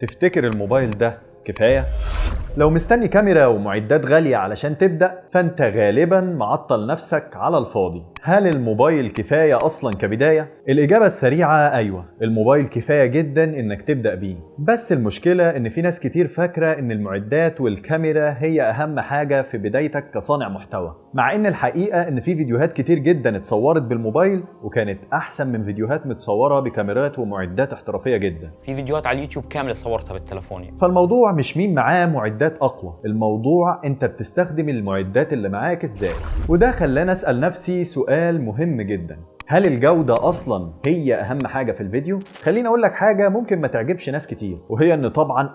تفتكر الموبايل ده كفاية؟ لو مستني كاميرا ومعدات غالية علشان تبدأ فانت غالبا معطل نفسك على الفاضي. هل الموبايل كفاية أصلا كبداية؟ الإجابة السريعة أيوة، الموبايل كفاية جدا إنك تبدأ بيه، بس المشكلة إن في ناس كتير فاكرة إن المعدات والكاميرا هي أهم حاجة في بدايتك كصانع محتوى، مع إن الحقيقة إن في فيديوهات كتير جدا اتصورت بالموبايل وكانت أحسن من فيديوهات متصورة بكاميرات ومعدات احترافية جدا. في فيديوهات على اليوتيوب كاملة صورتها بالتلفون. فالموضوع مش مين معاه معدات أقوى، الموضوع أنت بتستخدم المعدات اللي معاك إزاي. وده خلاني أسأل نفسي سؤال مهم جدا، هل الجودة أصلا هي أهم حاجة في الفيديو؟ خليني أقول لك حاجة ممكن ما تعجبش ناس كتير، وهي إن طبعا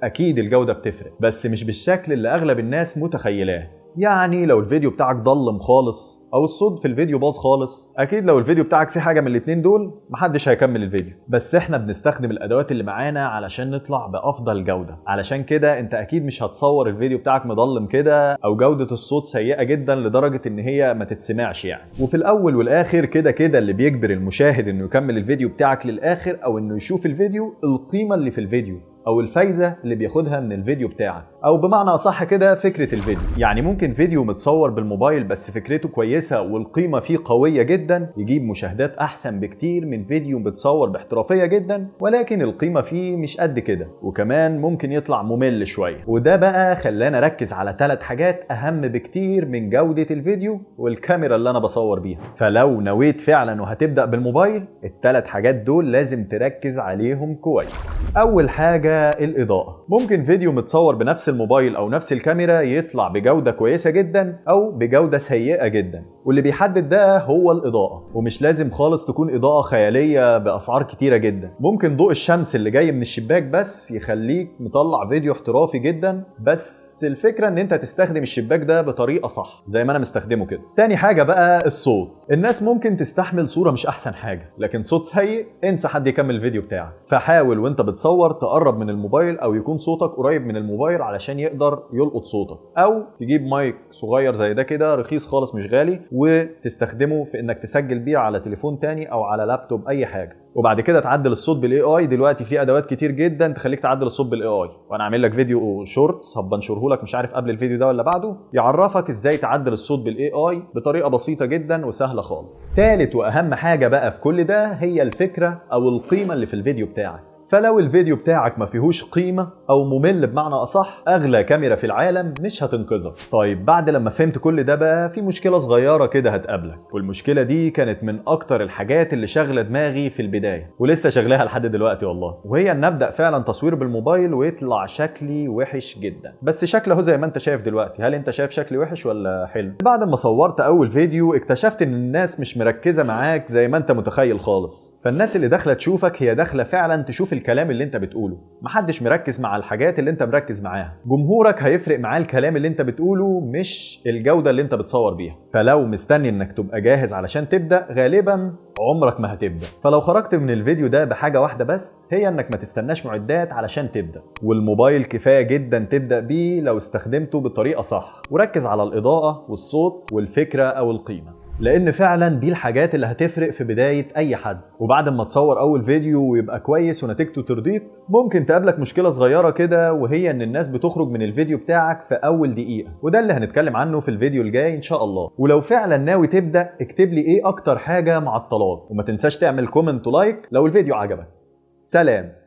أكيد الجودة بتفرق، بس مش بالشكل اللي أغلب الناس متخيلاه. يعني لو الفيديو بتاعك ضلم خالص او الصوت في الفيديو باظ خالص، اكيد لو الفيديو بتاعك فيه حاجه من الاتنين دول محدش هيكمل الفيديو. بس احنا بنستخدم الادوات اللي معانا علشان نطلع بافضل جوده، علشان كده انت اكيد مش هتصور الفيديو بتاعك مضلم كده او جوده الصوت سيئه جدا لدرجه ان هي ما تتسمعش يعني. وفي الاول والاخر كده اللي بيجبر المشاهد انه يكمل الفيديو بتاعك للاخر او انه يشوف الفيديو القيمه اللي في الفيديو او الفايده اللي بياخدها من الفيديو بتاعك، او بمعنى اصح كده فكره الفيديو. يعني ممكن فيديو متصور بالموبايل بس فكرته كويسه والقيمه فيه قويه جدا يجيب مشاهدات احسن بكتير من فيديو متصور باحترافيه جدا ولكن القيمه فيه مش قد كده، وكمان ممكن يطلع ممل شويه. وده بقى خلاني اركز على 3 حاجات اهم بكتير من جوده الفيديو والكاميرا اللي انا بصور بيها. فلو نويت فعلا وهتبدا بالموبايل ال3 حاجات دول لازم تركز عليهم كويس. اول حاجه الإضاءة. ممكن فيديو متصور بنفس الموبايل أو نفس الكاميرا يطلع بجودة كويسة جدا أو بجودة سيئة جدا، واللي بيحدد ده هو الإضاءة. ومش لازم خالص تكون إضاءة خيالية بأسعار كتيرة جدا، ممكن ضوء الشمس اللي جاي من الشباك بس يخليك مطلع فيديو احترافي جدا، بس الفكرة ان انت تستخدم الشباك ده بطريقة صح زي ما انا مستخدمه كده. تاني حاجة بقى الصوت. الناس ممكن تستحمل صورة مش احسن حاجة، لكن صوت سيء انسى حد يكمل الفيديو بتاعك. فحاول وانت بتصور تقرب من الموبايل او يكون صوتك قريب من الموبايل علشان يقدر يلقط صوتك، او تجيب مايك صغير زي ده كده رخيص خالص مش غالي وتستخدمه في انك تسجل بيه على تليفون تاني او على لابتوب اي حاجة. وبعد كده تعدل الصوت بالاي اي. دلوقتي في ادوات كتير جدا تخليك تعدل الصوت بالاي اي، وانا عامل لك فيديو شورتس هبقى انشره لك مش عارف قبل الفيديو ده ولا بعده يعرفك ازاي تعدل الصوت بالاي اي بطريقه بسيطه جدا وسهله خالص. ثالث واهم حاجه بقى في كل ده هي الفكره او القيمه اللي في الفيديو بتاعك. فلو الفيديو بتاعك ما فيهوش قيمة أو ممل بمعنى أصح، أغلى كاميرا في العالم مش هتنقذك. طيب بعد لما فهمت كل ده بقى في مشكلة صغيرة كده هتقابلك، والمشكلة دي كانت من أكتر الحاجات اللي شاغلة دماغي في البداية ولسه شغلها لحد دلوقتي والله، وهي إن أبدأ فعلا تصوير بالموبايل ويطلع شكلي وحش جدا. بس شكله زي ما أنت شايف دلوقتي. هل أنت شايف شكلي وحش ولا حلو؟ بعد ما صورت أول فيديو اكتشفت إن الناس مش مركزة معاك زي ما أنت متخيل خالص. فالناس اللي داخلة تشوفك هي داخلة فعلا تشوف الكلام اللي انت بتقوله، محدش مركز مع الحاجات اللي انت مركز معاها. جمهورك هيفرق معاه الكلام اللي انت بتقوله مش الجودة اللي انت بتصور بيها. فلو مستني انك تبقى جاهز علشان تبدأ غالبا عمرك ما هتبدأ. فلو خرجت من الفيديو ده بحاجة واحدة بس هي انك ما تستناش معدات علشان تبدأ، والموبايل كفاية جدا تبدأ بيه لو استخدمته بطريقة صح، وركز على الإضاءة والصوت والفكرة او القيمة، لان فعلا دي الحاجات اللي هتفرق في بداية اي حد. وبعد ما تصور اول فيديو ويبقى كويس ونتيجته ترضيك ممكن تقابلك مشكلة صغيرة كده، وهي ان الناس بتخرج من الفيديو بتاعك في اول دقيقة، وده اللي هنتكلم عنه في الفيديو الجاي ان شاء الله. ولو فعلا ناوي تبدأ اكتب لي ايه اكتر حاجة معطلاك، وما تنساش تعمل كومنت ولايك لو الفيديو عجبك. سلام.